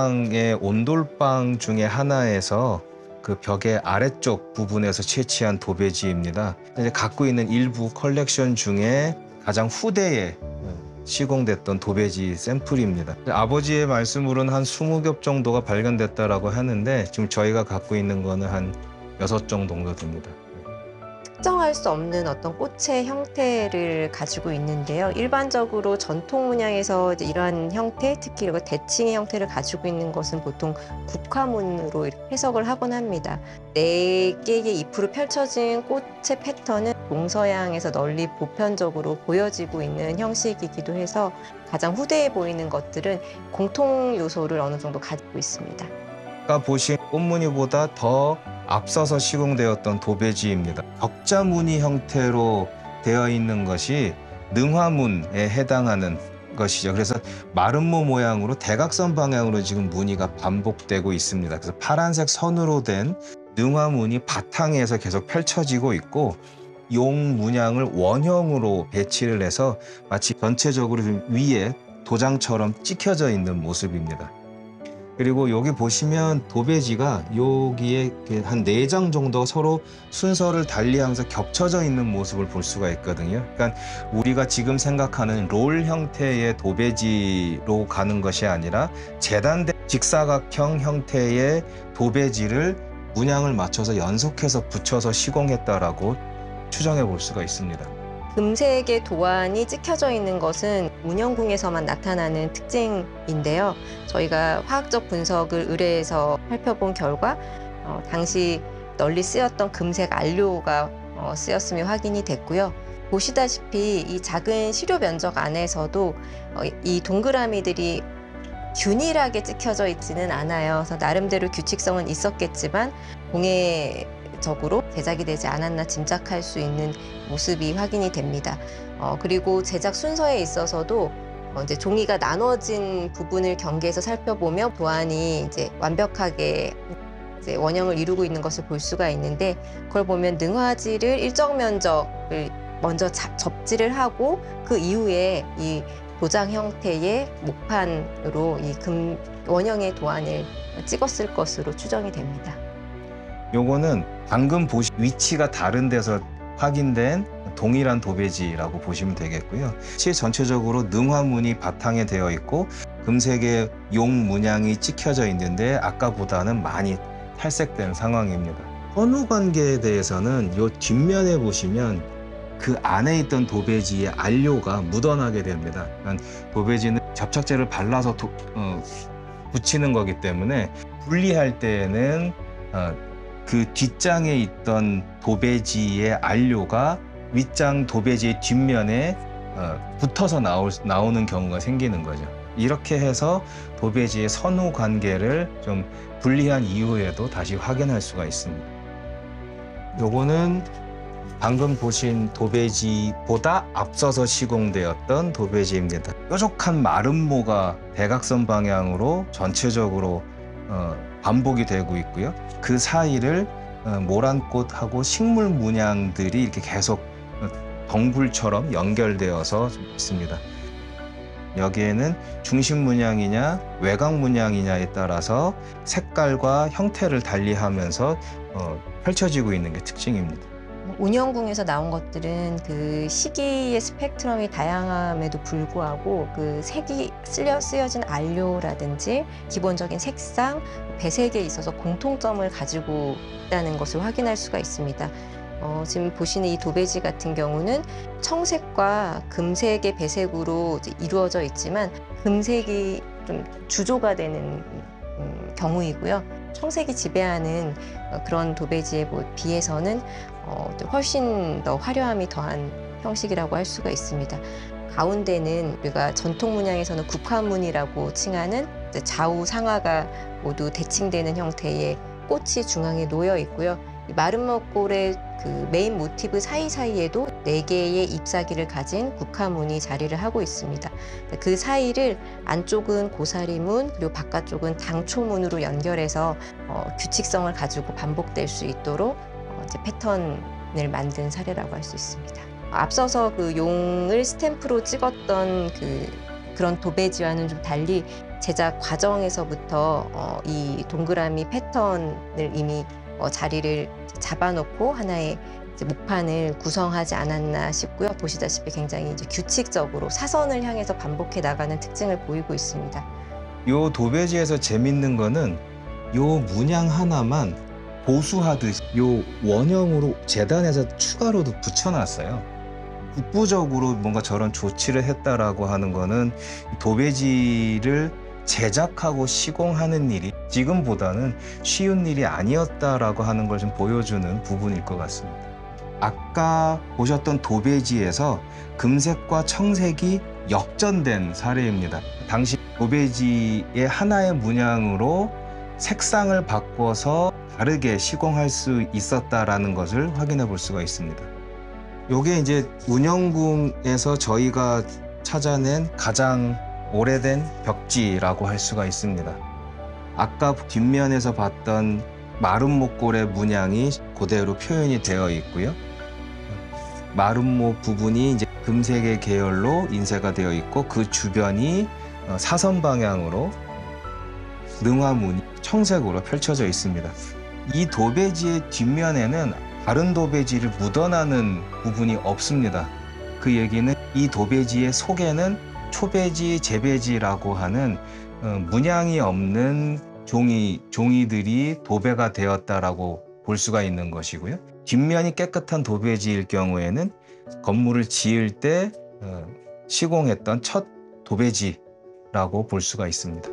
전통시장의 온돌방 중에 하나에서 그 벽의 아래쪽 부분에서 채취한 도배지입니다. 이제 갖고 있는 일부 컬렉션 중에 가장 후대에 시공됐던 도배지 샘플입니다. 아버지의 말씀으로는 한 20겹 정도가 발견됐다라고 하는데 지금 저희가 갖고 있는 거는 한 6종 정도 됩니다. 특정할 수 없는 어떤 꽃의 형태를 가지고 있는데요. 일반적으로 전통 문양에서 이러한 형태, 특히 이런 대칭의 형태를 가지고 있는 것은 보통 국화문으로 해석을 하곤 합니다. 4개의 잎으로 펼쳐진 꽃의 패턴은 동서양에서 널리 보편적으로 보여지고 있는 형식이기도 해서 가장 후대에 보이는 것들은 공통 요소를 어느 정도 가지고 있습니다. 아까 보신 꽃무늬보다 더 앞서서 시공되었던 도배지입니다. 격자 무늬 형태로 되어 있는 것이 능화문에 해당하는 것이죠. 그래서 마름모 모양으로 대각선 방향으로 지금 무늬가 반복되고 있습니다. 그래서 파란색 선으로 된 능화문이 바탕에서 계속 펼쳐지고 있고 용 문양을 원형으로 배치를 해서 마치 전체적으로 좀 위에 도장처럼 찍혀져 있는 모습입니다. 그리고 여기 보시면 도배지가 여기에 한 4장 정도 서로 순서를 달리하면서 겹쳐져 있는 모습을 볼 수가 있거든요. 그러니까 우리가 지금 생각하는 롤 형태의 도배지로 가는 것이 아니라 재단된 직사각형 형태의 도배지를 문양을 맞춰서 연속해서 붙여서 시공했다라고 추정해 볼 수가 있습니다. 금색의 도안이 찍혀져 있는 것은 문영궁에서만 나타나는 특징인데요. 저희가 화학적 분석을 의뢰해서 살펴본 결과 당시 널리 쓰였던 금색 안료가 쓰였음이 확인이 됐고요. 보시다시피 이 작은 시료 면적 안에서도 이 동그라미들이 균일하게 찍혀져 있지는 않아요. 그래서 나름대로 규칙성은 있었겠지만 공예적으로 제작이 되지 않았나 짐작할 수 있는 모습이 확인이 됩니다. 그리고 제작 순서에 있어서도 이제 종이가 나눠진 부분을 경계해서 살펴보면 도안이 이제 완벽하게 이제 원형을 이루고 있는 것을 볼 수가 있는데, 그걸 보면 능화지를 일정 면적을 먼저 접지를 하고 그 이후에 이 도장 형태의 목판으로 이 원형의 도안을 찍었을 것으로 추정이 됩니다. 요거는 방금 보신 위치가 다른 데서 확인된 동일한 도배지라고 보시면 되겠고요. 실 전체적으로 능화문이 바탕에 되어 있고 금색의 용 문양이 찍혀져 있는데 아까보다는 많이 탈색된 상황입니다. 선후 관계에 대해서는 요 뒷면에 보시면 그 안에 있던 도배지의 안료가 묻어나게 됩니다. 그러니까 도배지는 접착제를 발라서 붙이는 거기 때문에 분리할 때에는 그 뒷장에 있던 도배지의 안료가 윗장 도배지의 뒷면에 붙어서 나오는 경우가 생기는 거죠. 이렇게 해서 도배지의 선후 관계를 좀 분리한 이후에도 다시 확인할 수가 있습니다. 요거는 방금 보신 도배지보다 앞서서 시공되었던 도배지입니다. 뾰족한 마름모가 대각선 방향으로 전체적으로 반복이 되고 있고요. 그 사이를 모란꽃하고 식물 문양들이 이렇게 계속 덩굴처럼 연결되어서 있습니다. 여기에는 중심 문양이냐 외곽 문양이냐에 따라서 색깔과 형태를 달리하면서 펼쳐지고 있는 게 특징입니다. 운영궁에서 나온 것들은 그 시기의 스펙트럼이 다양함에도 불구하고 그 색이 쓰여진 안료라든지 기본적인 색상, 배색에 있어서 공통점을 가지고 있다는 것을 확인할 수가 있습니다. 지금 보시는 이 도배지 같은 경우는 청색과 금색의 배색으로 이루어져 있지만 금색이 좀 주조가 되는 경우이고요. 청색이 지배하는 그런 도배지에 비해서는 훨씬 더 화려함이 더한 형식이라고 할 수가 있습니다. 가운데는 우리가 전통 문양에서는 국화문이라고 칭하는 좌우 상하가 모두 대칭되는 형태의 꽃이 중앙에 놓여 있고요. 이 마름모꼴의 그 메인 모티브 사이사이에도 4개의 잎사귀를 가진 국화문이 자리를 하고 있습니다. 그 사이를 안쪽은 고사리문, 그리고 바깥쪽은 당초문으로 연결해서 규칙성을 가지고 반복될 수 있도록 이제 패턴을 만든 사례라고 할 수 있습니다. 앞서서 그 용을 스탬프로 찍었던 그런 도배지와는 좀 달리 제작 과정에서부터 이 동그라미 패턴을 이미 자리를 잡아놓고 하나의 이제 목판을 구성하지 않았나 싶고요. 보시다시피 굉장히 이제 규칙적으로 사선을 향해서 반복해 나가는 특징을 보이고 있습니다. 요 도배지에서 재밌는 거는 요 문양 하나만 보수하듯 요 원형으로 재단해서 추가로도 붙여놨어요. 국부적으로 뭔가 저런 조치를 했다라고 하는 거는 도배지를 제작하고 시공하는 일이 지금보다는 쉬운 일이 아니었다라고 하는 걸 좀 보여주는 부분일 것 같습니다. 아까 보셨던 도배지에서 금색과 청색이 역전된 사례입니다. 당시 도배지의 하나의 문양으로 색상을 바꿔서 다르게 시공할 수 있었다라는 것을 확인해 볼 수가 있습니다. 요게 이제 운영궁에서 저희가 찾아낸 가장 오래된 벽지라고 할 수가 있습니다. 아까 뒷면에서 봤던 마름모꼴의 문양이 그대로 표현이 되어 있고요. 마름모 부분이 이제 금색의 계열로 인쇄가 되어 있고 그 주변이 사선 방향으로 능화문이 청색으로 펼쳐져 있습니다. 이 도배지의 뒷면에는 다른 도배지를 묻어나는 부분이 없습니다. 그 얘기는 이 도배지의 속에는 초배지, 재배지라고 하는 문양이 없는 종이들이 도배가 되었다라고 볼 수가 있는 것이고요. 뒷면이 깨끗한 도배지일 경우에는 건물을 지을 때 시공했던 첫 도배지라고 볼 수가 있습니다.